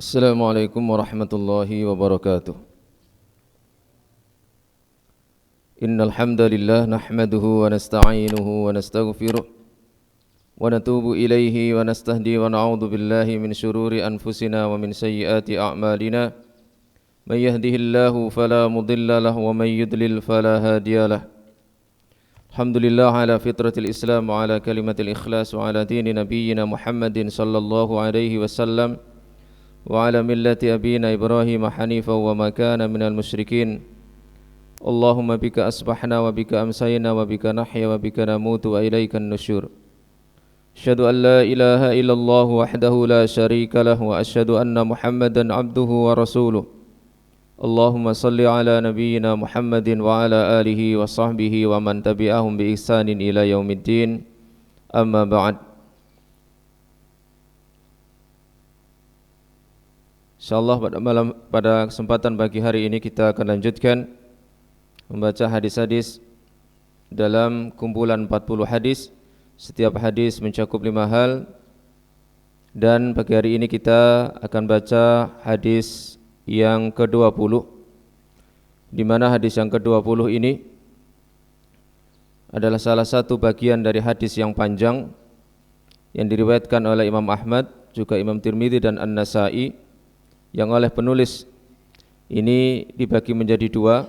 Assalamualaikum warahmatullahi wabarakatuh. Innal hamdalillah nahmaduhu wa nasta'inuhu wa nastaghfiruh wa natubu ilaihi wa nastahdi wa na'udzu billahi min syururi anfusina wa min sayyiati a'malina. May yahdihillahu fala mudilla lahu wa may yudlil fala hadiyalah. Alhamdulillah ala fitratil Islam wa ala kalimatil ikhlas wa ala dini nabiyyina Muhammadin sallallahu alaihi wasallam wa ala millati abina Ibrahim hanifan wa ma kana minal musyrikin. Allahumma bika asbahna wa bika amsayna wa bika nahya wa bika namutu wa ilaikan nusyur. Asyhadu an la ilaha illallah wahdahu la syarika lah wa asyhadu anna Muhammadan abduhu wa rasuluh. Allahumma salli ala nabiyyina Muhammadin wa ala alihi wa sahbihi wa man tabi'ahum bi ihsanin ila yaumiddin. Amma ba'd. InsyaAllah pada kesempatan pagi hari ini kita akan lanjutkan membaca hadis-hadis dalam kumpulan 40 hadis. Setiap hadis mencakup 5 hal. Dan pagi hari ini kita akan baca hadis yang ke-20, di mana hadis yang ke-20 ini adalah salah satu bagian dari hadis yang panjang yang diriwayatkan oleh Imam Ahmad, juga Imam Tirmidzi dan An-Nasa'i, yang oleh penulis ini dibagi menjadi 2,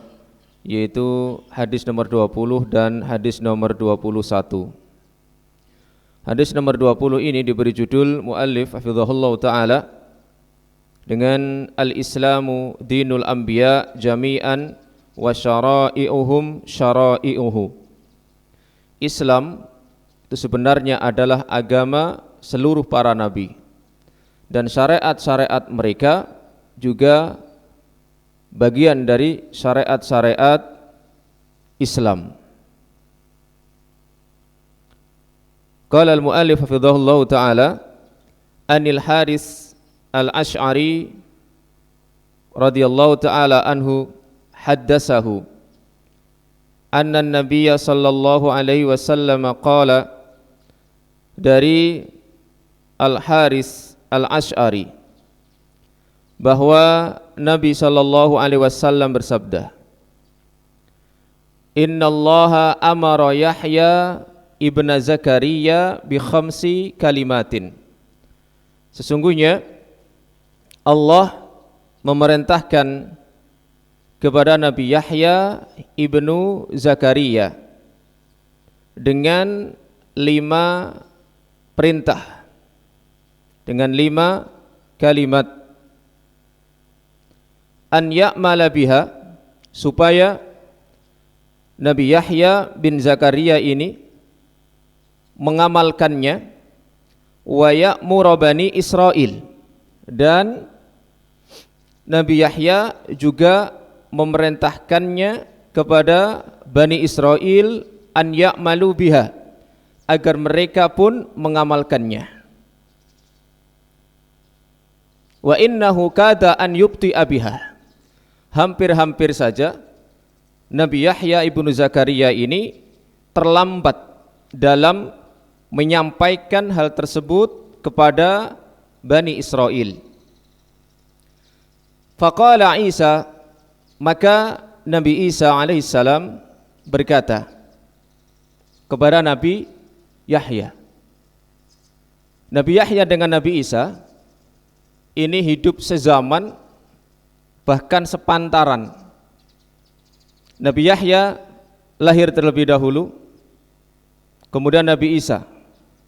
yaitu hadis nomor 20 dan hadis nomor 21. Hadis nomor 20 ini diberi judul muallif hafizahullah ta'ala dengan Al-Islamu dinul anbiya jami'an wa syara'i'uhum syara'i'uhu. Islam itu sebenarnya adalah agama seluruh para nabi, dan syariat-syariat mereka juga bagian dari syariat-syariat Islam. Qala al-muallif hafizahullah ta'ala anil Haris al-Ash'ari radhiyallahu ta'ala anhu haddatsahu anna an-nabiyya sallallahu alaihi wasallam qala, dari Al-Haris Al-Ash'ari bahwa Nabi sallallahu alaihi wasallam bersabda, innallaha amara Yahya ibn Zakaria bi khamsi kalimatin. Sesungguhnya Allah memerintahkan kepada Nabi Yahya ibnu Zakaria dengan 5 perintah, dengan 5 kalimat. An ya'mala biha, supaya Nabi Yahya bin Zakaria ini mengamalkannya. Wa ya'muru bani Israil, dan Nabi Yahya juga memerintahkannya kepada Bani Israil an ya'malu biha, agar mereka pun mengamalkannya. Wa innahu kada an yubti'a biha, hampir-hampir saja Nabi Yahya ibnu Zakaria ini terlambat dalam menyampaikan hal tersebut kepada Bani Israel. Faqala Isa, maka Nabi Isa alaihissalam berkata kepada Nabi Yahya. Nabi Yahya dengan Nabi Isa ini hidup sezaman, bahkan sepantaran. Nabi Yahya lahir terlebih dahulu, kemudian Nabi Isa.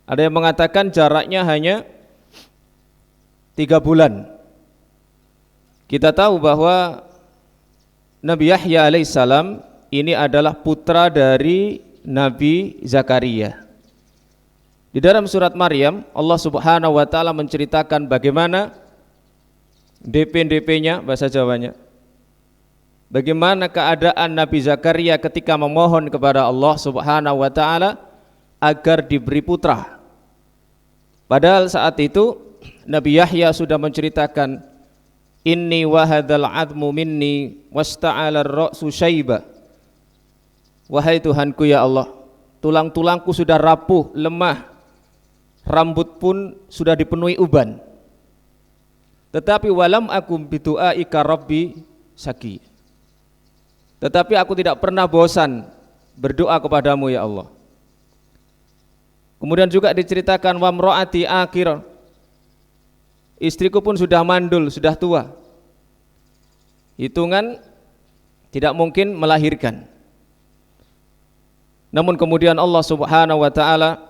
Ada yang mengatakan jaraknya hanya 3 bulan. Kita tahu bahwa Nabi Yahya alaihissalam ini adalah putra dari Nabi Zakaria. Di dalam surat Maryam, Allah subhanahu wa ta'ala menceritakan bagaimana DP-nya, bahasa Jawanya, bagaimana keadaan Nabi Zakaria ketika memohon kepada Allah subhanahu wa ta'ala agar diberi putra. Padahal saat itu Nabi Yahya sudah menceritakan, inni wahadal admu minni wasta'ala ar-ra'su syaiba. Wahai Tuhanku ya Allah, tulang-tulangku sudah rapuh, lemah, rambut pun sudah dipenuhi uban. Tetapi walam akum bidu'aika rabbi syaqi. Tetapi aku tidak pernah bosan berdoa kepadamu ya Allah. Kemudian juga diceritakan wa mraati akhir. Istriku pun sudah mandul, sudah tua. Hitungan tidak mungkin melahirkan. Namun kemudian Allah Subhanahu wa taala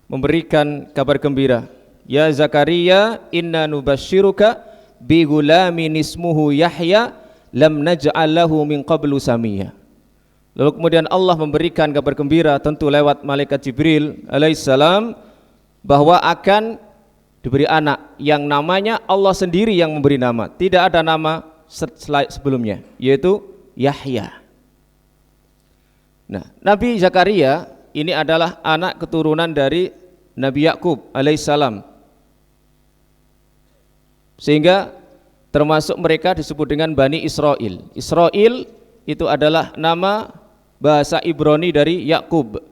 memberikan kabar gembira. Ya Zakaria, inna nubasyyiruka bi ghulamin ismuhu Yahya lam naj'al lahu min qablu samiyya. Lalu kemudian Allah memberikan kabar gembira tentu lewat malaikat Jibril alaihissalam bahwa akan diberi anak yang namanya Allah sendiri yang memberi nama, tidak ada nama sebelumnya, yaitu Yahya. Nah, Nabi Zakaria ini adalah anak keturunan dari Nabi Yakub alaihissalam, sehingga termasuk mereka disebut dengan Bani Israel. Israel itu adalah nama bahasa Ibrani dari Yakub.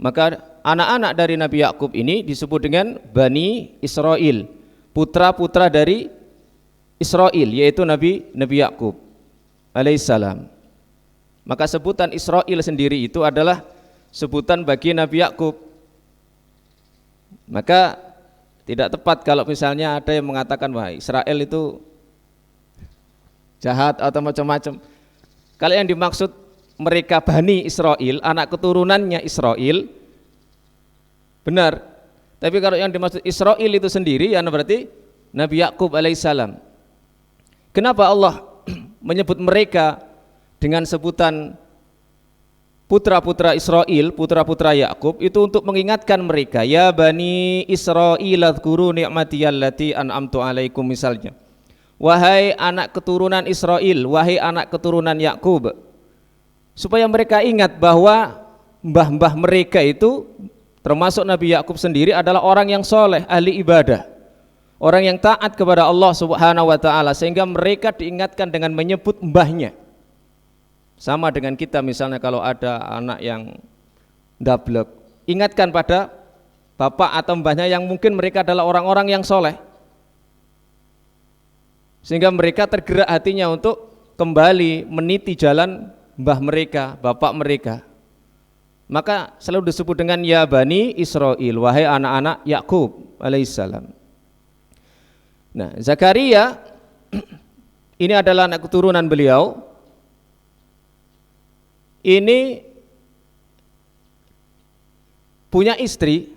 Maka anak-anak dari Nabi Yakub ini disebut dengan Bani Israel, putra-putra dari Israel, yaitu Nabi Yakub alaihissalam. Maka sebutan Israel sendiri itu adalah sebutan bagi Nabi Yakub. Maka tidak tepat kalau misalnya ada yang mengatakan wah Israel itu jahat atau macam-macam. Kalau yang dimaksud mereka Bani Israel, anak keturunannya Israel, benar. Tapi kalau yang dimaksud Israel itu sendiri, ya berarti Nabi Yakub alaihissalam. Kenapa Allah menyebut mereka dengan sebutan putra-putra Israel, putra-putra Yakub? Itu untuk mengingatkan mereka, ya Bani Israil adhkuru ni'mati allati an'amtu alaikum, misalnya. Wahai anak keturunan Israel, wahai anak keturunan Yakub, supaya mereka ingat bahwa mbah-mbah mereka itu termasuk Nabi Yakub sendiri adalah orang yang soleh, ahli ibadah, orang yang taat kepada Allah Subhanahu wa taala, sehingga mereka diingatkan dengan menyebut mbahnya. Sama dengan kita misalnya kalau ada anak yang dablek, ingatkan pada bapak atau mbahnya yang mungkin mereka adalah orang-orang yang soleh, sehingga mereka tergerak hatinya untuk kembali meniti jalan mbah mereka, bapak mereka. Maka selalu disebut dengan ya Bani Israil, wahai anak-anak Yakub alaihissalam. Nah, Zakaria ini adalah anak keturunan beliau. Ini punya istri,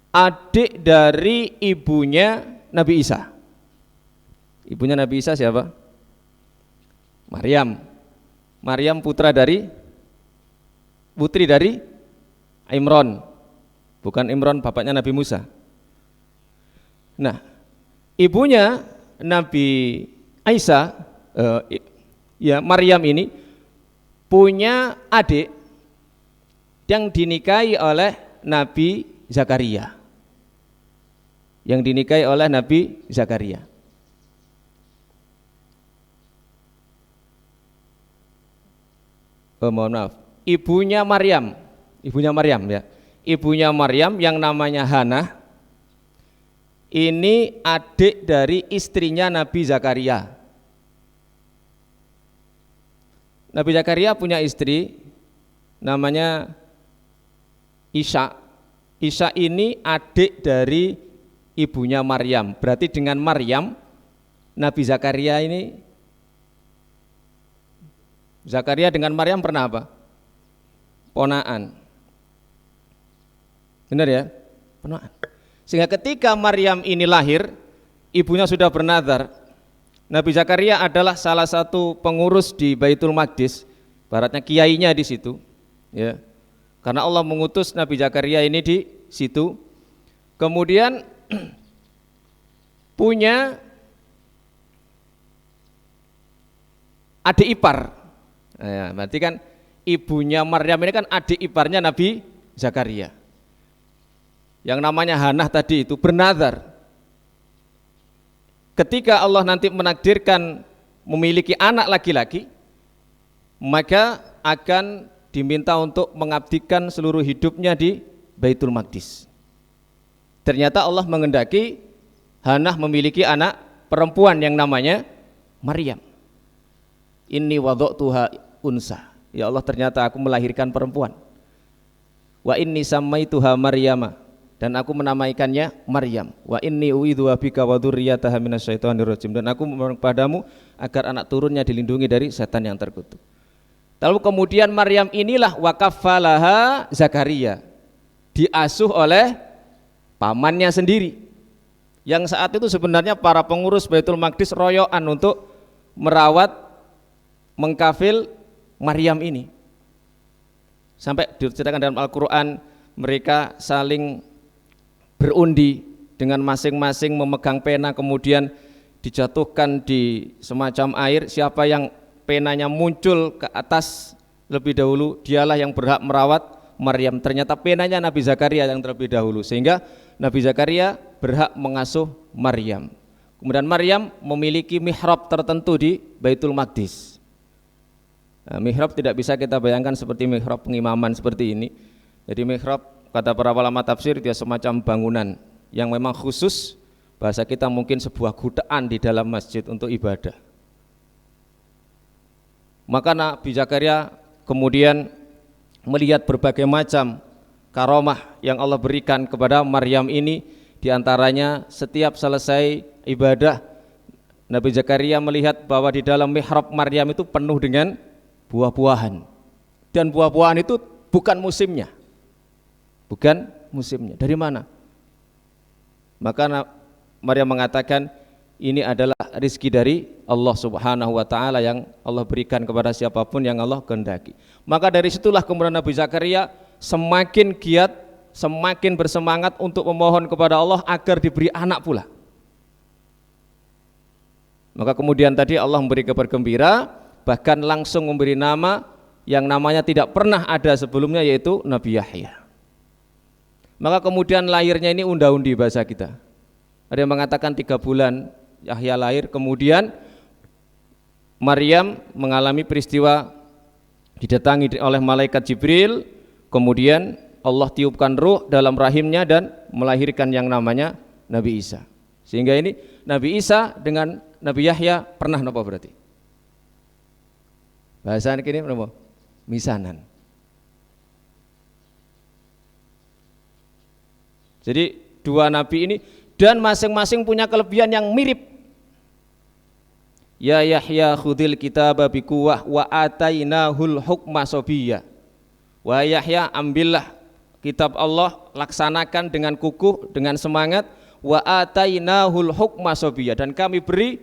adik dari ibunya Nabi Isa. Ibunya Nabi Isa siapa? Maryam. Maryam putri dari Imran, bukan Imran bapaknya Nabi Musa. Nah, ibunya Nabi Isa, ya Maryam ini punya adik yang dinikahi oleh Nabi Zakaria. Yang dinikahi oleh Nabi Zakaria. Mohon maaf, ibunya Maryam ya. Ibunya Maryam yang namanya Hana ini adik dari istrinya Nabi Zakaria. Nabi Zakaria punya istri namanya Isya. Isya ini adik dari ibunya Maryam. Berarti dengan Maryam Nabi Zakaria ini, Zakaria dengan Maryam pernah apa? Ponaan. Benar ya? Ponaan. Sehingga ketika Maryam ini lahir, ibunya sudah bernazar. Nabi Zakaria adalah salah satu pengurus di Baitul Maqdis, baratnya kiainya di situ, ya. Karena Allah mengutus Nabi Zakaria ini di situ. Kemudian punya adik ipar. Ya, berarti kan ibunya Maryam ini kan adik iparnya Nabi Zakaria. Yang namanya Hanah tadi itu bernazar. Ketika Allah nanti menakdirkan memiliki anak laki-laki, maka akan diminta untuk mengabdikan seluruh hidupnya di Baitul Maqdis. Ternyata Allah mengendaki Hanah memiliki anak perempuan yang namanya Maryam. Inni wada'tuha unsa. Ya Allah, ternyata aku melahirkan perempuan. Wa inni sammaituha Maryama, dan aku menamaikannya Maryam. Wa inni u'idzuha bika wa dzurriyyataha minasyaitonir rajim, dan aku memohon kepadamu agar anak turunnya dilindungi dari setan yang terkutuk. Lalu kemudian Maryam inilah wakafalaha Zakaria, diasuh oleh pamannya sendiri, yang saat itu sebenarnya para pengurus Baitul Maqdis royoan untuk merawat, mengkafil Maryam ini. Sampai diceritakan dalam Al-Quran, mereka saling berundi dengan masing-masing memegang pena, kemudian dijatuhkan di semacam air. Siapa yang penanya muncul ke atas lebih dahulu, dialah yang berhak merawat Maryam. Ternyata penanya Nabi Zakaria yang terlebih dahulu, sehingga Nabi Zakaria berhak mengasuh Maryam. Kemudian Maryam memiliki mihrab tertentu di Baitul Maqdis. Nah, mihrab tidak bisa kita bayangkan seperti mihrab pengimaman seperti ini. Jadi mihrab, kata para ulama tafsir, dia semacam bangunan yang memang khusus, bahasa kita mungkin sebuah gudaan di dalam masjid untuk ibadah. Maka Nabi Zakaria kemudian melihat berbagai macam karomah yang Allah berikan kepada Maryam ini. Di antaranya setiap selesai ibadah, Nabi Zakaria melihat bahwa di dalam mihrab Maryam itu penuh dengan buah-buahan, dan buah-buahan itu bukan musimnya. Bukan musimnya. Dari mana? Maka Maryam mengatakan, ini adalah rizki dari Allah Subhanahu wa ta'ala yang Allah berikan kepada siapapun yang Allah kehendaki. Maka dari situlah kemudian Nabi Zakaria semakin giat, semakin bersemangat untuk memohon kepada Allah agar diberi anak pula. Maka kemudian tadi Allah memberi kabar gembira, bahkan langsung memberi nama yang namanya tidak pernah ada sebelumnya, yaitu Nabi Yahya. Maka kemudian lahirnya ini unda-undi bahasa kita. Ada yang mengatakan 3 bulan Yahya lahir, kemudian Maryam mengalami peristiwa didatangi oleh malaikat Jibril, kemudian Allah tiupkan ruh dalam rahimnya dan melahirkan yang namanya Nabi Isa. Sehingga ini Nabi Isa dengan Nabi Yahya pernah apa berarti? Bahasa ini apa? Misanan. Jadi dua nabi ini, dan masing-masing punya kelebihan yang mirip. Ya Yahya khudil kitaba biquwah wa atainahul hukma sabiyya. Wa Yahya, ambillah kitab Allah, laksanakan dengan kukuh, dengan semangat. Wa atainahul hukma sabiyya, dan kami beri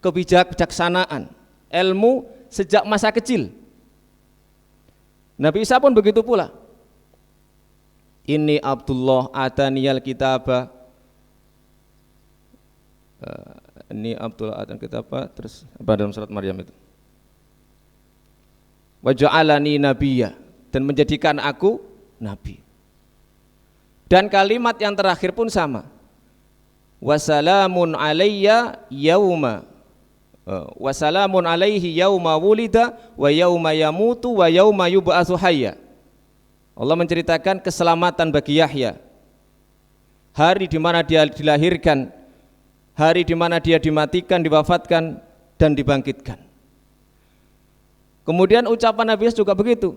kebijaksanaan, ilmu sejak masa kecil. Nabi Isa pun begitu pula. Inni Abdullah ataniyal kitaba, ini Abdullah atan kitaba, terus apa dalam surat Maryam itu? Wa ja'alani nabiyya, dan menjadikan aku nabi. Dan kalimat yang terakhir pun sama. Wassalamun alayya yauma, wassalamun alaihi yauma wulida wa yauma yamutu wa yauma yub'atsu hayya. Allah menceritakan keselamatan bagi Yahya, hari di mana dia dilahirkan, hari di mana dia dimatikan, diwafatkan dan dibangkitkan. Kemudian ucapan Nabi Isa juga begitu.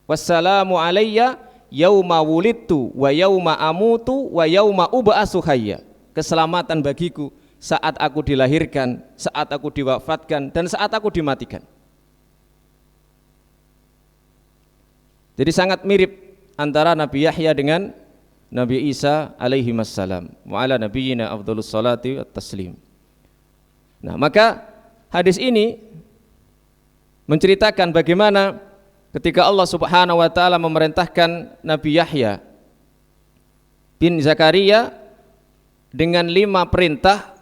Wassalamu alayya yauma wulidtu wa yauma amutu wa yauma ub'atsu hayya. Keselamatan bagiku saat aku dilahirkan, saat aku diwafatkan, dan saat aku dimatikan. Jadi sangat mirip antara Nabi Yahya dengan Nabi Isa alaihi wassalam. Wa ala nabiyyina afdhalus salati wat taslim. Nah, maka hadis ini menceritakan bagaimana ketika Allah Subhanahu wa taala memerintahkan Nabi Yahya bin Zakaria dengan 5 perintah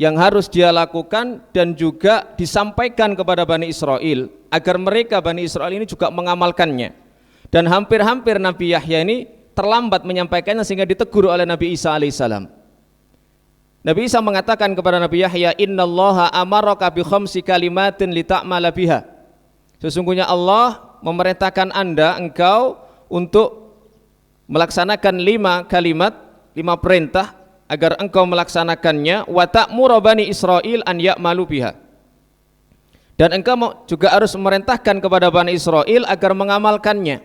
yang harus dia lakukan dan juga disampaikan kepada Bani Israel agar mereka Bani Israel ini juga mengamalkannya. Dan hampir-hampir Nabi Yahya ini terlambat menyampaikannya sehingga ditegur oleh Nabi Isa alaihissalam. Nabi Isa mengatakan kepada Nabi Yahya, innallaha amaraka bi khamsi kalimatin lita'mala biha. Sesungguhnya Allah memerintahkan engkau untuk melaksanakan 5 kalimat 5 perintah agar engkau melaksanakannya, wa ta'muru bani Israil an ya'malu biha. Dan engkau juga harus memerintahkan kepada Bani Israel agar mengamalkannya.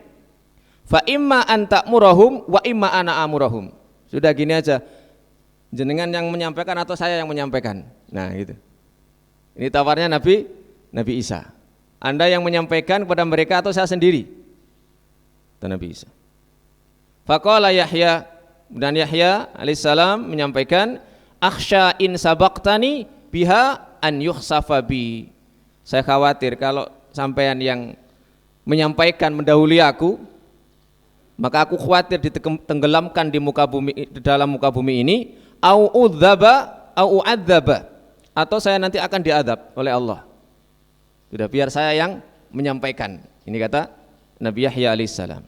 Fa imma an ta'murahum wa imma ana amurahum. Sudah gini aja, jenengan yang menyampaikan atau saya yang menyampaikan. Nah gitu. Ini tawarnya Nabi Isa. Anda yang menyampaikan kepada mereka atau saya sendiri? Itu Nabi Isa. Faqala Yahya, dan Yahya alaihissalam menyampaikan, akhsha in sabaqtani biha an yukhsafa bi. Saya khawatir kalau sampean yang menyampaikan mendahului aku, maka aku khawatir ditenggelamkan di muka bumi, di dalam muka bumi ini, au udzaba au uadzaba, atau saya nanti akan diadab oleh Allah. Sudah, biar saya yang menyampaikan. Ini kata Nabi Yahya alaihissalam.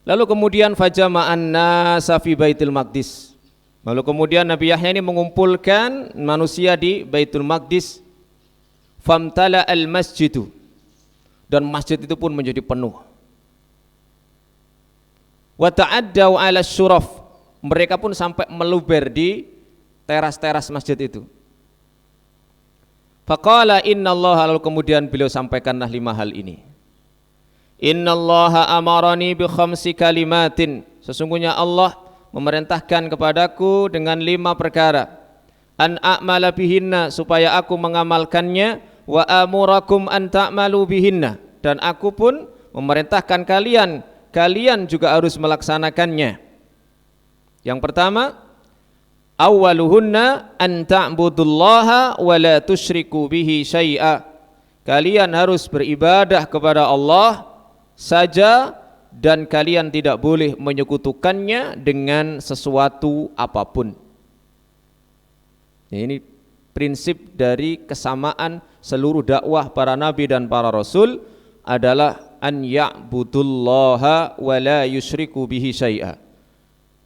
Lalu kemudian fajama'an nasa fi Baitul Maqdis. Lalu kemudian Nabi Yahya ini mengumpulkan manusia di Baitul Maqdis. Famtala al-masjidu, dan masjid itu pun menjadi penuh. Wa ta'addaw 'ala syuraf, mereka pun sampai meluber di teras-teras masjid itu. Faqala innallaha, lalu kemudian beliau sampaikanlah 5 hal ini. Innallaha amarani bi 5 kalimatin, sesungguhnya Allah memerintahkan kepadaku dengan 5 perkara. An a'mala bihinna, supaya aku mengamalkannya, wa amurakum an ta'malu bihinna, dan aku pun memerintahkan kalian juga harus melaksanakannya. Yang pertama, awwaluhunna an ta'budullaha wa la tusyriku bihi syai'a. Kalian harus beribadah kepada Allah saja dan kalian tidak boleh menyekutukannya dengan sesuatu apapun. Ini prinsip dari kesamaan seluruh dakwah para nabi dan para rasul adalah an ya'budullaha wa la yusyriku bihi syai'a.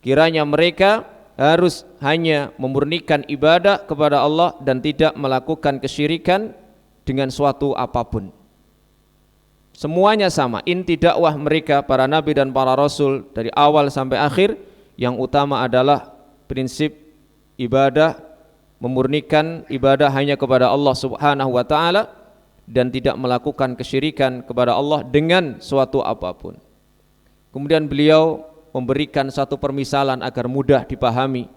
Kiranya mereka harus hanya memurnikan ibadah kepada Allah dan tidak melakukan kesyirikan dengan suatu apapun. Semuanya sama, inti dakwah mereka para nabi dan para rasul dari awal sampai akhir, yang utama adalah prinsip ibadah, memurnikan ibadah hanya kepada Allah Subhanahu wa taala dan tidak melakukan kesyirikan kepada Allah dengan suatu apapun. Kemudian beliau memberikan satu permisalan agar mudah dipahami.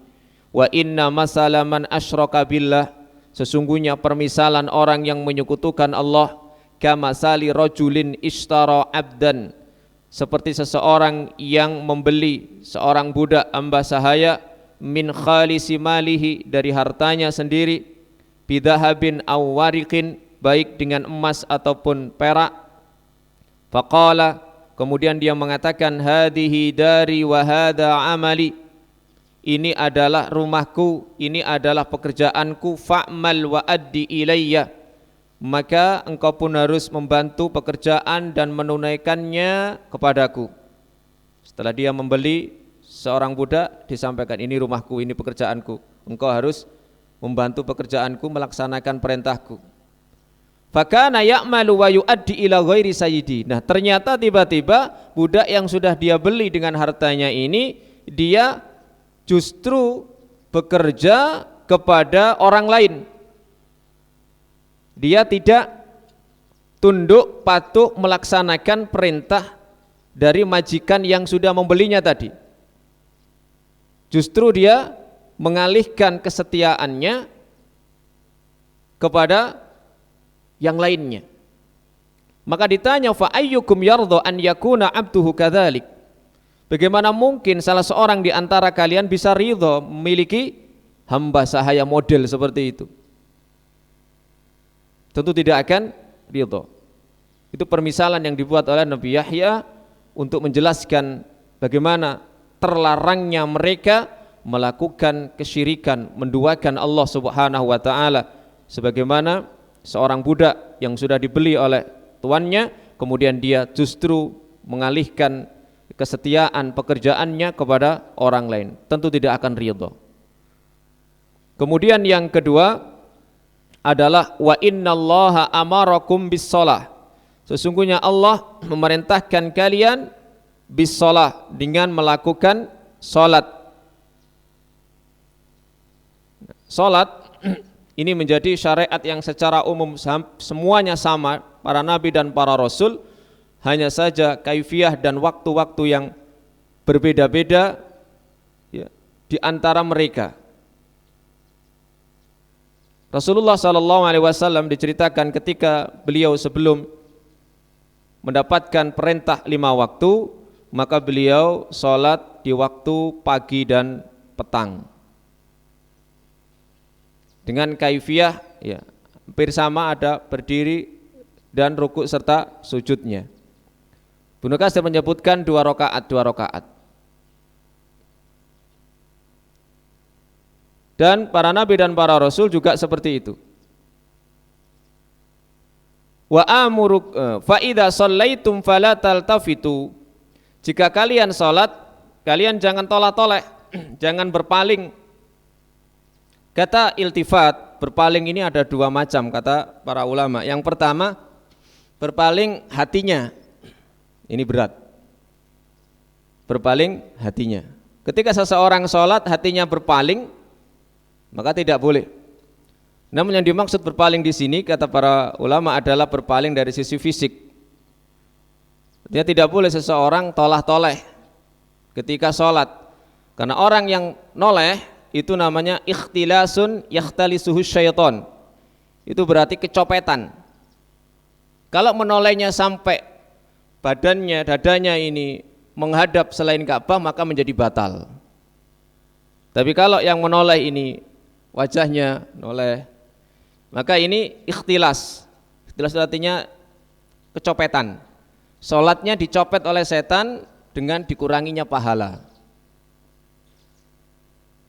Wa inna masala man asyraka billah, sesungguhnya permisalan orang yang menyekutukan Allah, kama sali rajulin ishtara abdan, seperti seseorang yang membeli seorang budak hamba sahaya, min khalisi malihi, dari hartanya sendiri, bidahabin aw wariqin, baik dengan emas ataupun perak. Faqala, kemudian dia mengatakan, hadhihi dari wa hadha amali, ini adalah rumahku, ini adalah pekerjaanku, fa'mal wa addi ilayya, maka engkau pun harus membantu pekerjaan dan menunaikannya kepadaku. Setelah dia membeli seorang budak, disampaikan, ini rumahku, ini pekerjaanku, engkau harus membantu pekerjaanku, melaksanakan perintahku. Fakana ya'malu wa yu'addi ila ghairi sayyidi. Nah, ternyata tiba-tiba budak yang sudah dia beli dengan hartanya ini, dia justru bekerja kepada orang lain. Dia tidak tunduk patuh melaksanakan perintah dari majikan yang sudah membelinya tadi. Justru dia mengalihkan kesetiaannya kepada yang lainnya. Maka ditanya, fa ayyukum yardha an yakuna abduhu kadzalik, bagaimana mungkin salah seorang di antara kalian bisa ridha memiliki hamba sahaya model seperti itu? Tentu tidak akan ridha. Itu permisalan yang dibuat oleh Nabi Yahya untuk menjelaskan bagaimana terlarangnya mereka melakukan kesyirikan, menduakan Allah Subhanahu wa taala, sebagaimana seorang budak yang sudah dibeli oleh tuannya, kemudian dia justru mengalihkan kesetiaan pekerjaannya kepada orang lain, tentu tidak akan ridha. Kemudian yang kedua adalah wa innallaha amarakum bis-shalah, sesungguhnya Allah memerintahkan kalian bis-shalah, dengan melakukan salat. Salat ini menjadi syariat yang secara umum semuanya sama, para nabi dan para rasul, hanya saja kaifiyah dan waktu-waktu yang berbeda-beda ya, di antara mereka. Rasulullah SAW diceritakan ketika beliau sebelum mendapatkan perintah 5 waktu, maka beliau sholat di waktu pagi dan petang dengan kaifiyah ya, hampir sama, ada berdiri dan rukuk serta sujudnya. Ibnu Katsir menyebutkan 2 rakaat. Dan para nabi dan para rasul juga seperti itu. Wa amuruk fa idza shallaitum fala taltafitu. Jika kalian salat, kalian jangan tolak-toleh, jangan berpaling. Kata iltifat, berpaling ini ada 2 macam kata para ulama. Yang pertama, berpaling hatinya. Ini berat. Berpaling hatinya. Ketika seseorang salat hatinya berpaling, maka tidak boleh. Namun yang dimaksud berpaling di sini kata para ulama adalah berpaling dari sisi fisik. Dia tidak boleh seseorang tolah-toleh ketika sholat, karena orang yang noleh itu namanya ikhtilasun yakhtalisuhu syaiton. Itu berarti kecopetan. Kalau menolehnya sampai badannya, dadanya ini menghadap selain Ka'bah, maka menjadi batal. Tapi kalau yang menoleh ini wajahnya noleh, maka ini ikhtilas. Ikhtilas artinya kecopetan. Sholatnya dicopet oleh setan dengan dikuranginya pahala.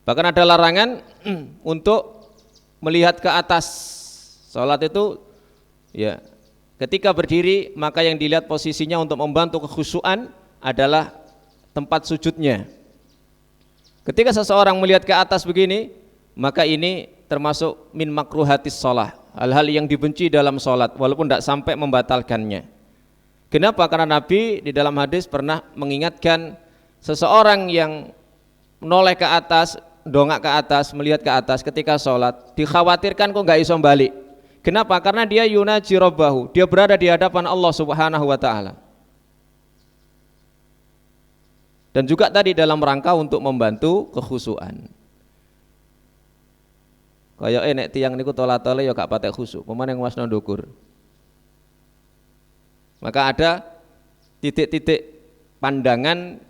Bahkan ada larangan untuk melihat ke atas. Sholat itu ya, ketika berdiri maka yang dilihat posisinya untuk membantu kekhusyuan adalah tempat sujudnya. Ketika seseorang melihat ke atas begini, maka ini termasuk min makruhatis sholah, hal-hal yang dibenci dalam sholat walaupun tidak sampai membatalkannya. Kenapa? Karena Nabi di dalam hadis pernah mengingatkan seseorang yang menoleh ke atas, dongak ke atas, melihat ke atas ketika sholat, dikhawatirkan kok nggak iso balik. Kenapa? Karena dia yunaji rabbahu, dia berada di hadapan Allah Subhanahu wa ta'ala. Dan juga tadi dalam rangka untuk membantu kekhusyuan. Kayak nek tiyang niku tola-tole ya gak patek khusyuk, pemane nguasno ndukur. Maka ada titik-titik pandangan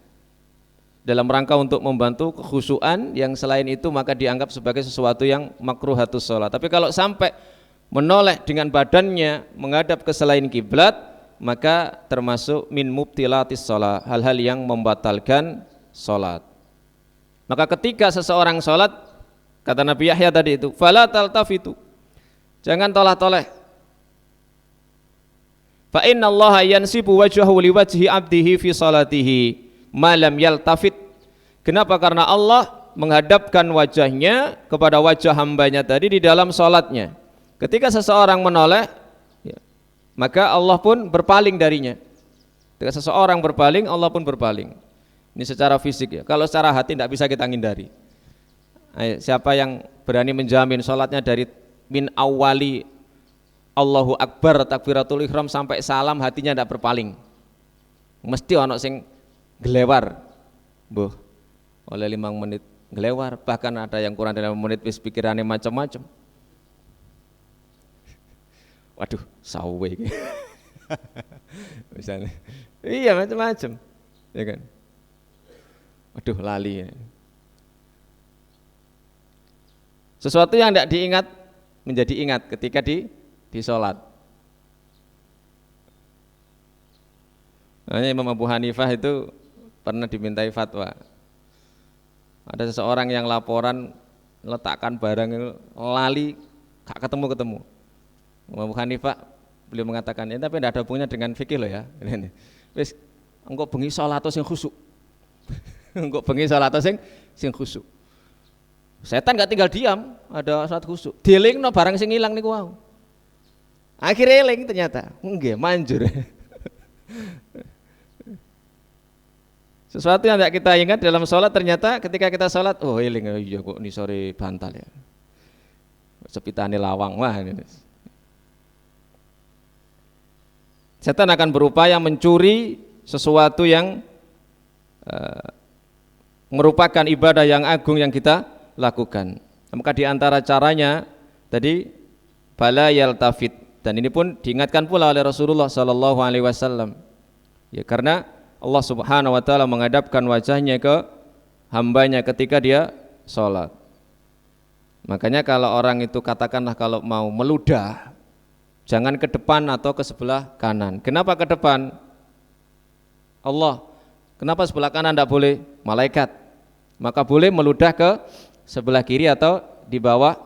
dalam rangka untuk membantu kekhusyuan yang selain itu maka dianggap sebagai sesuatu yang makruhatus shalah. Tapi kalau sampai menoleh dengan badannya menghadap ke selain kiblat, maka termasuk min mubtilatis shalah, hal-hal yang membatalkan salat. Maka ketika seseorang salat, kata Nabi Yahya tadi itu, fala taltafitu, jangan tolah-toleh. Fa inna Allah yansibu wajhahu liwajhi abdihi fi salatihi ma lam yaltafit. Kenapa? Karena Allah menghadapkan wajahnya kepada wajah hambanya tadi di dalam salatnya. Ketika seseorang menoleh ya, maka Allah pun berpaling darinya. Ketika seseorang berpaling, Allah pun berpaling. Ini secara fisik ya. Kalau secara hati tidak bisa kita hindari. Siapa yang berani menjamin salatnya dari min awali Allahu Akbar takbiratul ihram sampai salam hatinya tidak berpaling, mesti ono sing gelewar, buh oleh 5 menit gelewar, bahkan ada yang kurang dari 5 menit wis pikirannya macam-macam. Waduh, sawe misalnya, iya macam-macam, ya kan? Waduh lali. Sesuatu yang tidak diingat menjadi ingat ketika di sholat. Nah, Imam Abu Hanifah itu pernah dimintai fatwa. Ada seseorang yang laporan letakkan barang itu lali, gak ketemu. Imam Abu Hanifah beliau mengatakan, ya, tapi tidak ada hubungannya dengan fikih loh ya. Wis engko bengi salat sing khusyuk. Engko bengi salat sing khusyuk. Setan gak tinggal diam, ada salat khusyuk. Dielingno barang sing ilang niku wau. Akhirnya eling ternyata, nggih manjur. Sesuatu yang tidak kita ingat dalam sholat, ternyata ketika kita sholat, oh eling, iya kok ini sore bantal ya, sepitane lawang, wah ini. Setan akan berupaya mencuri sesuatu yang merupakan ibadah yang agung yang kita lakukan. Maka di antara caranya tadi bala yaltafit, dan ini pun diingatkan pula oleh Rasulullah sallallahu alaihi wasallam. Ya, karena Allah Subhanahu wa taala menghadapkan wajahnya ke hambanya ketika dia sholat. Makanya kalau orang itu katakanlah kalau mau meludah, jangan ke depan atau ke sebelah kanan. Kenapa ke depan? Allah. Kenapa sebelah kanan tidak boleh? Malaikat. Maka boleh meludah ke sebelah kiri atau di bawah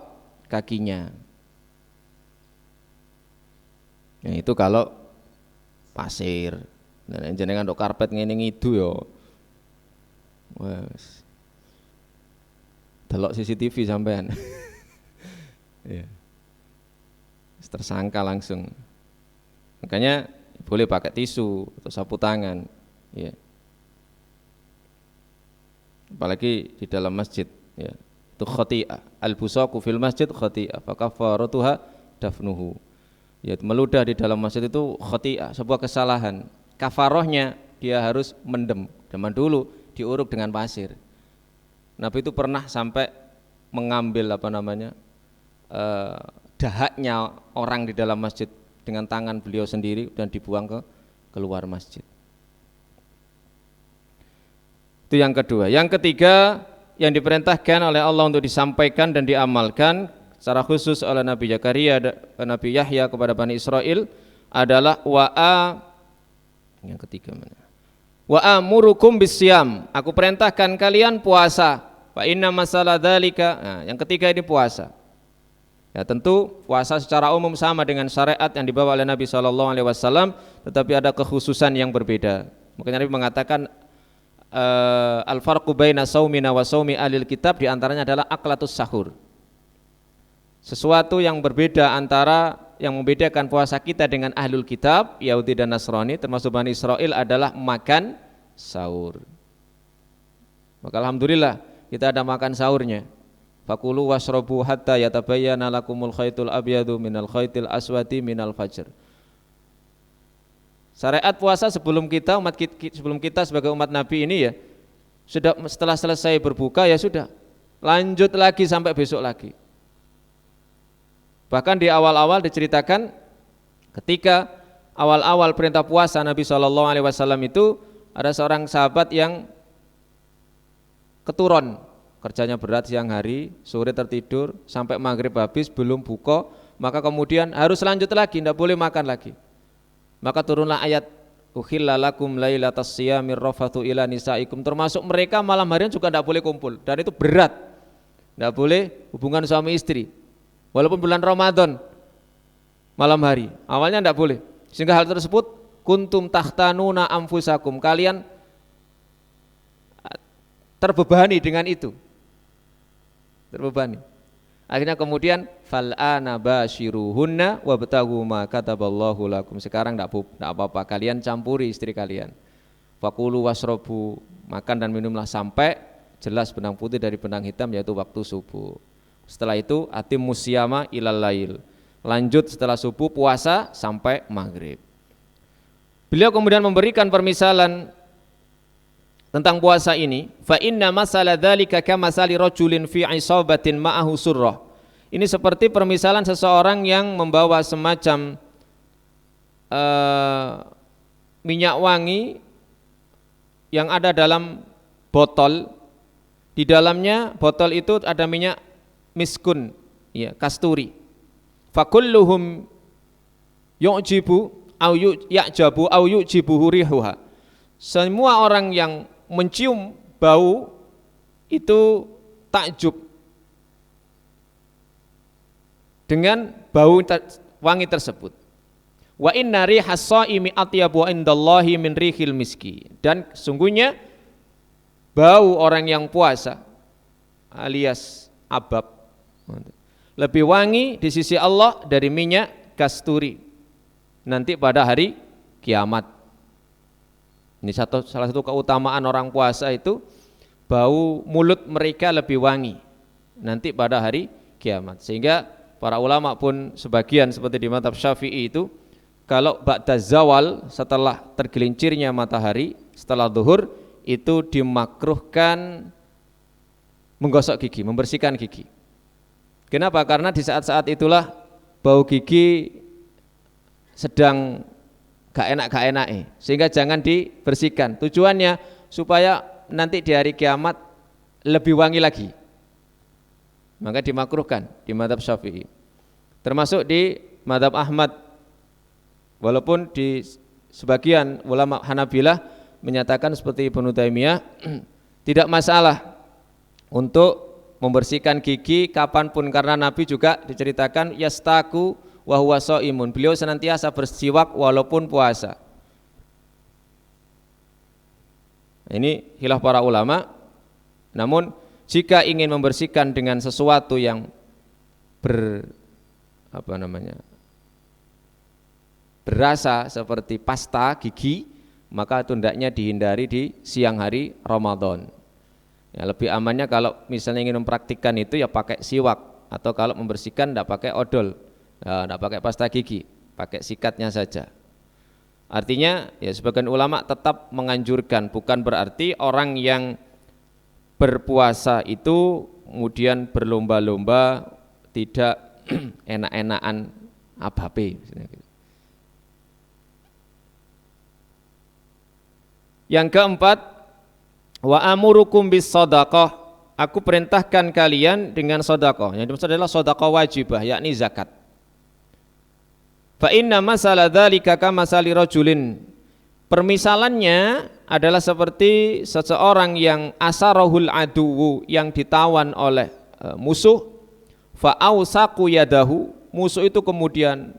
kakinya. Ya, itu kalau pasir. Nah, jenengan untuk karpet ngene ngidu yo. Wes. Delok CCTV sampean. Ya. Tersangka langsung. Makanya boleh pakai tisu atau sapu tangan, ya. Apalagi di dalam masjid, ya. Itu khati'ah. Al-busaqu fil masjid khati'ah, fa kafaratuha dafnuhu. Ya, meludah di dalam masjid itu khati'ah, sebuah kesalahan. Kafarohnya dia harus mendem. Zaman dulu diuruk dengan pasir. Nabi itu pernah sampai mengambil dahaknya orang di dalam masjid dengan tangan beliau sendiri dan dibuang ke keluar masjid. Itu yang kedua. Yang ketiga yang diperintahkan oleh Allah untuk disampaikan dan diamalkan secara khusus oleh Nabi Zakaria dan Nabi Yahya kepada Bani Israel adalah yang ketiga mana? Wa amurukum bisyam, aku perintahkan kalian puasa. Fa inna masalah dzalika. Nah, yang ketiga ini puasa. Ya, tentu puasa secara umum sama dengan syariat yang dibawa oleh Nabi sallallahu alaihi wasallam, tetapi ada kekhususan yang berbeda. Makanya Nabi mengatakan al-farqu baina shaumina wa shaumi ahlil kitab, di antaranya adalah aklatus sahur. Sesuatu yang berbeda antara yang membedakan puasa kita dengan ahlul kitab, Yahudi dan Nasrani termasuk Bani Israel adalah makan sahur. Maka alhamdulillah kita ada makan sahurnya. Fakulu washrabu hatta yatabayyana lakumul khaytul abyadu minal khaytil aswadi minal fajr. Syariat puasa sebelum kita sebagai umat Nabi ini ya sudah, setelah selesai berbuka ya sudah, lanjut lagi sampai besok lagi. Bahkan di awal-awal diceritakan ketika awal-awal perintah puasa Nabi SAW itu ada seorang sahabat yang keturun, kerjanya berat siang hari, sore tertidur, sampai maghrib habis belum buka, maka kemudian harus lanjut lagi, tidak boleh makan lagi. Maka turunlah ayat uhilla lakum lailatas siyamir rafathu ila nisaikum, termasuk mereka malam harian juga tidak boleh kumpul, dan itu berat, tidak boleh hubungan suami istri. Walaupun bulan Ramadan malam hari, awalnya tidak boleh. Sehingga hal tersebut kuntum tahtanuna anfusakum, kalian terbebani dengan itu. Terbebani. Akhirnya kemudian fal'ana basyiruhunna wabtaghu ma kataballahu lakum. Sekarang tidak apa-apa, kalian campuri istri kalian. Fakulu wasrobu, makan dan minumlah sampai jelas benang putih dari benang hitam, yaitu waktu subuh. Setelah itu atimmus siyama ilal lail, lanjut setelah subuh puasa sampai maghrib. Beliau kemudian memberikan permisalan tentang puasa ini. Fa inna masala dzalika kamasali rajulin fi isabatin ma'ahu surrah. Ini seperti permisalan seseorang yang membawa semacam minyak wangi yang ada dalam botol. Di dalamnya botol itu ada minyak miskun, ya, kasturi. Fakulluhum yu'jibu au ya'jabu au yu'jibu rihuha. Semua orang yang mencium bau itu takjub dengan bau wangi tersebut. Wa inna rihas shaimi atyabu indallahi min rihil miski. Dan sungguhnya bau orang yang puasa alias abab lebih wangi di sisi Allah dari minyak kasturi nanti pada hari kiamat. Ini salah satu keutamaan orang puasa itu, bau mulut mereka lebih wangi nanti pada hari kiamat. Sehingga para ulama pun sebagian seperti di mazhab Syafi'i itu, kalau ba'da zawal, setelah tergelincirnya matahari, setelah zuhur, itu dimakruhkan menggosok gigi, membersihkan gigi. Kenapa? Karena di saat-saat itulah bau gigi sedang gak enak, sehingga jangan dibersihkan. Tujuannya supaya nanti di hari kiamat lebih wangi lagi. Maka dimakruhkan di mazhab Syafi'i. Termasuk di mazhab Ahmad, walaupun di sebagian ulama Hanabilah menyatakan seperti Ibnu Taimiyah, tidak masalah untuk membersihkan gigi kapanpun, karena Nabi juga diceritakan yastaku wa huwa shaimun, beliau senantiasa bersiwak walaupun puasa. Ini khilaf para ulama. Namun jika ingin membersihkan dengan sesuatu yang berasa seperti pasta gigi, maka itu hendaknya dihindari di siang hari Ramadan. Ya, lebih amannya kalau misalnya ingin mempraktikkan itu ya pakai siwak, atau kalau membersihkan tidak pakai odol, tidak pakai pasta gigi, pakai sikatnya saja. Artinya ya sebagian ulama tetap menganjurkan, bukan berarti orang yang berpuasa itu kemudian berlomba-lomba tidak enak-enakan abape. Yang keempat, wa amurukum bis shadaqah, aku perintahkan kalian dengan sedekah. Yang dimaksud adalah sedekah wajibah, yakni zakat. Fa inna masala dzalika kamasali rajulin, permisalannya adalah seperti seseorang yang asarahul aduwu, yang ditawan oleh musuh, fa ausaku yadahu, musuh itu kemudian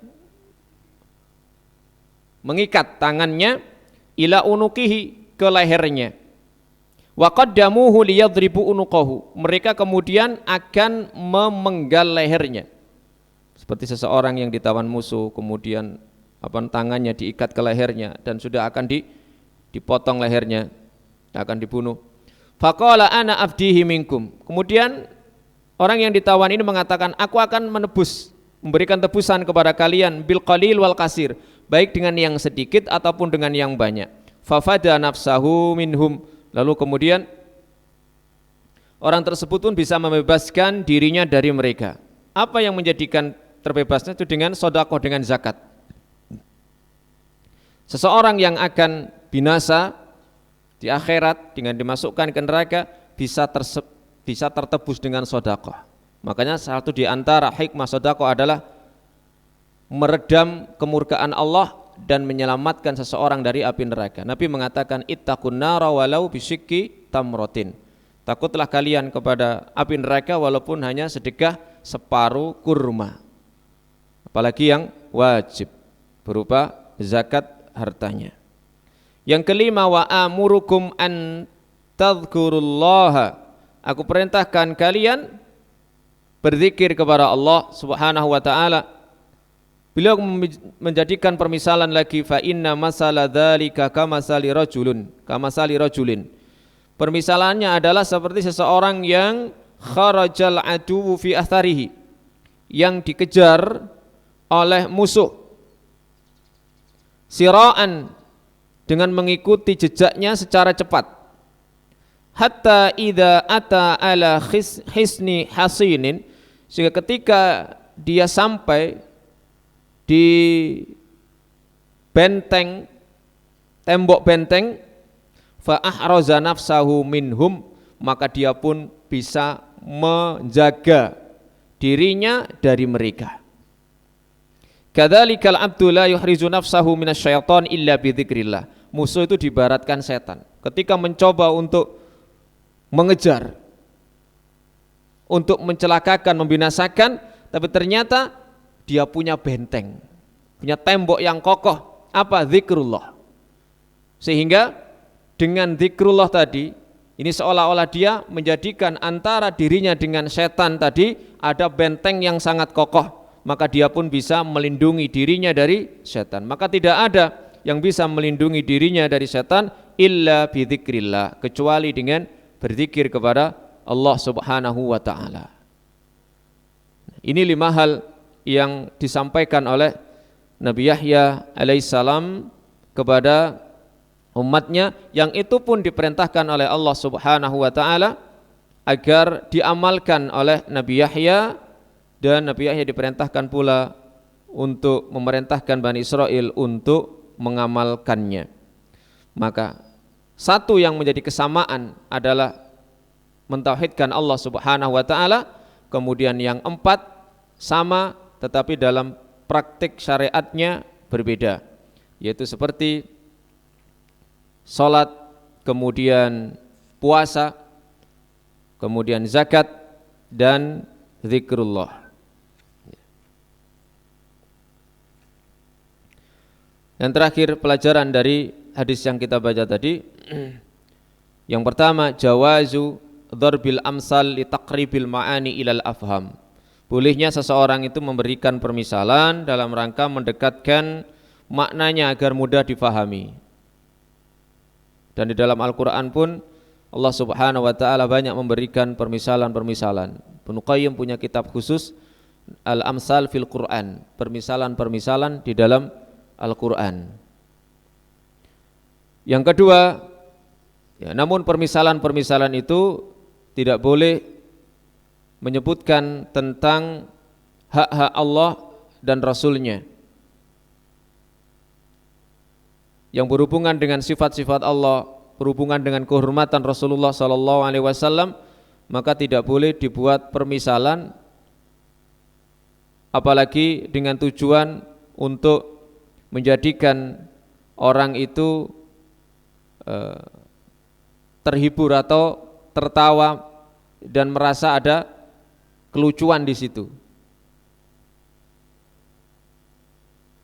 mengikat tangannya, ila unukihi, ke lehernya, wa qaddamuhu liyadribu unuqahu, mereka kemudian akan memenggal lehernya. Seperti seseorang yang ditawan musuh, kemudian tangannya diikat ke lehernya dan sudah akan dipotong lehernya, akan dibunuh. Faqala ana abdihi minkum, kemudian orang yang ditawan ini mengatakan, aku akan menebus, memberikan tebusan kepada kalian, bil qalil wal kasir, baik dengan yang sedikit ataupun dengan yang banyak. Fafada nafsahu minhum, lalu kemudian orang tersebut pun bisa membebaskan dirinya dari mereka. Apa yang menjadikan terbebasnya itu dengan sedekah, dengan zakat. Seseorang yang akan binasa di akhirat dengan dimasukkan ke neraka bisa tertebus dengan sedekah. Makanya satu di antara hikmah sedekah adalah meredam kemurkaan Allah dan menyelamatkan seseorang dari api neraka. Nabi mengatakan, ittaqun nara walau bisyikki tamrotin, takutlah kalian kepada api neraka walaupun hanya sedekah separuh kurma, apalagi yang wajib berupa zakat hartanya. Yang kelima, wa amurukum an tadhkurullaha, aku perintahkan kalian berzikir kepada Allah Subhanahu wa taala. Beliau menjadikan permisalan lagi, fa inna masala dzalika kamasali rajulin. Permisalannya adalah seperti seseorang yang kharajal aduwu fi atharihi, yang dikejar oleh musuh siraan, dengan mengikuti jejaknya secara cepat, hatta idza ata ala hisni hasinin, sehingga ketika dia sampai di benteng, tembok benteng, fa ahraza nafsahu minhum, maka dia pun bisa menjaga dirinya dari mereka. Kadzalikal abdu la yuhrizu nafsahu minasyaiton illa bidzikrillah, musuh itu diibaratkan setan ketika mencoba untuk mengejar, untuk mencelakakan, membinasakan, tapi ternyata dia punya benteng, punya tembok yang kokoh, apa? Zikrullah. Sehingga dengan zikrullah tadi, ini seolah-olah dia menjadikan antara dirinya dengan setan tadi ada benteng yang sangat kokoh, maka dia pun bisa melindungi dirinya dari setan. Maka tidak ada yang bisa melindungi dirinya dari setan illa bidzikrillah, kecuali dengan berzikir kepada Allah Subhanahu wa taala. Ini 5 hal yang disampaikan oleh Nabi Yahya alaihissalam kepada umatnya, yang itu pun diperintahkan oleh Allah Subhanahu wa taala agar diamalkan oleh Nabi Yahya, dan Nabi Yahya diperintahkan pula untuk memerintahkan Bani Israel untuk mengamalkannya. Maka satu yang menjadi kesamaan adalah mentauhidkan Allah Subhanahu wa taala, kemudian yang 4 sama tetapi dalam praktik syariatnya berbeda, yaitu seperti salat, kemudian puasa, kemudian zakat dan zikrullah. Dan terakhir pelajaran dari hadis yang kita baca tadi, yang pertama, jawazu darbil amsal li taqribil ma'ani ilal afham. Bolehnya seseorang itu memberikan permisalan dalam rangka mendekatkan maknanya agar mudah difahami. Dan di dalam Al-Quran pun Allah Subhanahu wa ta'ala banyak memberikan permisalan-permisalan. Ibnu Qayyim punya kitab khusus Al-Amsal fil Quran, permisalan-permisalan di dalam Al-Quran. Yang kedua, namun permisalan-permisalan itu tidak boleh menyebutkan tentang hak-hak Allah dan Rasulnya yang berhubungan dengan sifat-sifat Allah, berhubungan dengan kehormatan Rasulullah SAW, maka tidak boleh dibuat permisalan, apalagi dengan tujuan untuk menjadikan orang itu terhibur atau tertawa dan merasa ada kelucuan di situ.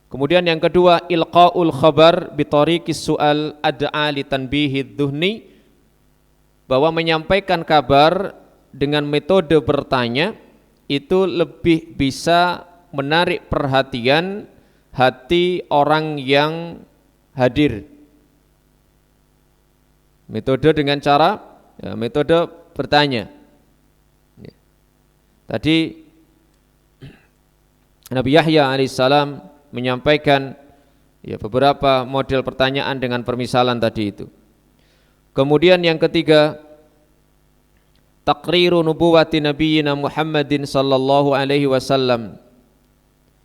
Kemudian yang kedua, ilqaul khabar bitariqis su'al ad'a li tanbihid dhuhni, bahwa menyampaikan kabar dengan metode bertanya itu lebih bisa menarik perhatian hati orang yang hadir. Metode dengan cara metode bertanya. Tadi Nabi Yahya alaihissalam menyampaikan beberapa model pertanyaan dengan permisalan tadi itu. Kemudian yang ketiga, taqriru nubuwati nabiyyina Muhammadin sallallahu alaihi wasallam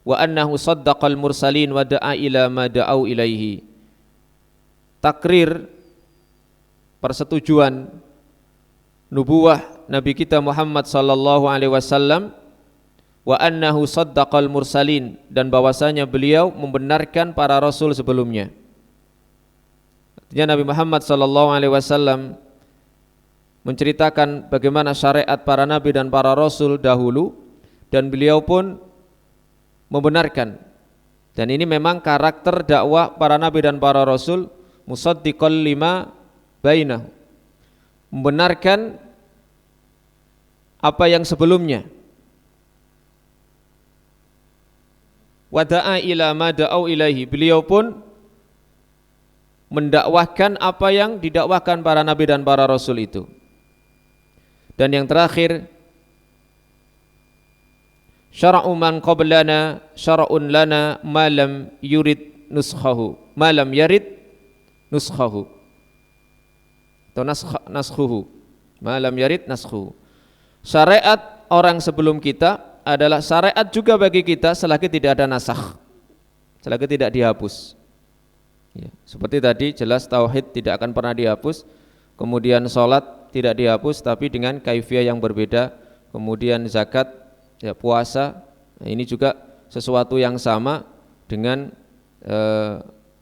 wa annahu saddaqal mursalin wa da'a ila ma da'au ilaihi. Takrir, persetujuan nubuwah Nabi kita Muhammad sallallahu alaihi wasallam, wa annahu saddaqal mursalin, dan bahwasanya beliau membenarkan para rasul sebelumnya. Artinya Nabi Muhammad sallallahu alaihi wasallam menceritakan bagaimana syariat para nabi dan para rasul dahulu, dan beliau pun membenarkan. Dan ini memang karakter dakwah para nabi dan para rasul, musaddiqal lima bainahu, membenarkan apa yang sebelumnya. Wada'a ila ma da'au ilaihi, beliau pun mendakwahkan apa yang didakwahkan para nabi dan para rasul itu. Dan yang terakhir, syara'u man qablana syara'un lana ma lam yurid nuskhahu, ma lam yarid nuskhahu, atau naskhuhu, ma lam yarid naskhuhu. Syariat orang sebelum kita adalah syariat juga bagi kita selagi tidak ada nasakh, selagi tidak dihapus. Seperti tadi jelas tauhid tidak akan pernah dihapus, kemudian sholat tidak dihapus tapi dengan kaifiyah yang berbeda, kemudian zakat, puasa, ini juga sesuatu yang sama dengan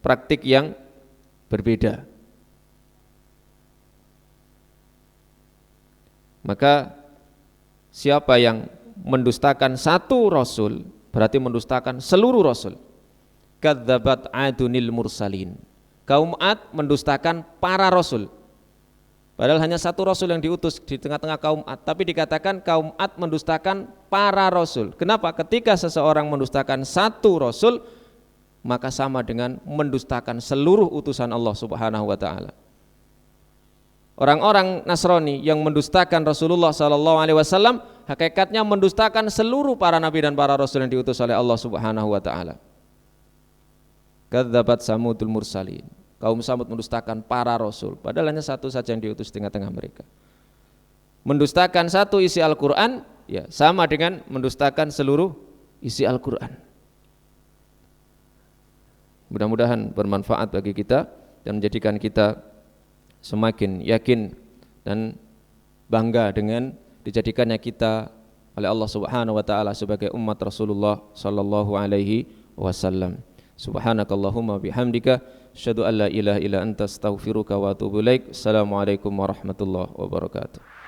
praktik yang berbeda. Maka siapa yang mendustakan satu rasul berarti mendustakan seluruh rasul. Kadzabat adunil mursalin, kaum Ad mendustakan para rasul. Padahal hanya satu rasul yang diutus di tengah-tengah kaum Ad, tapi dikatakan kaum Ad mendustakan para rasul. Kenapa? Ketika seseorang mendustakan satu rasul, maka sama dengan mendustakan seluruh utusan Allah Subhanahu wa ta'ala. Orang-orang Nasrani yang mendustakan Rasulullah sallallahu alaihi wasallam hakikatnya mendustakan seluruh para nabi dan para rasul yang diutus oleh Allah Subhanahu wa taala. Kadzabat Samudul mursalin. Kaum Samud mendustakan para rasul, padahal hanya satu saja yang diutus di tengah-tengah mereka. Mendustakan satu isi Al-Qur'an ya sama dengan mendustakan seluruh isi Al-Qur'an. Mudah-mudahan bermanfaat bagi kita dan menjadikan kita semakin yakin dan bangga dengan dijadikannya kita oleh Allah Subhanahu wa taala sebagai umat Rasulullah sallallahu alaihi wasallam. Subhanakallahumma bihamdika asyhadu an la ilaha illa anta astaghfiruka wa atubu ilaik. Assalamualaikum warahmatullahi wabarakatuh.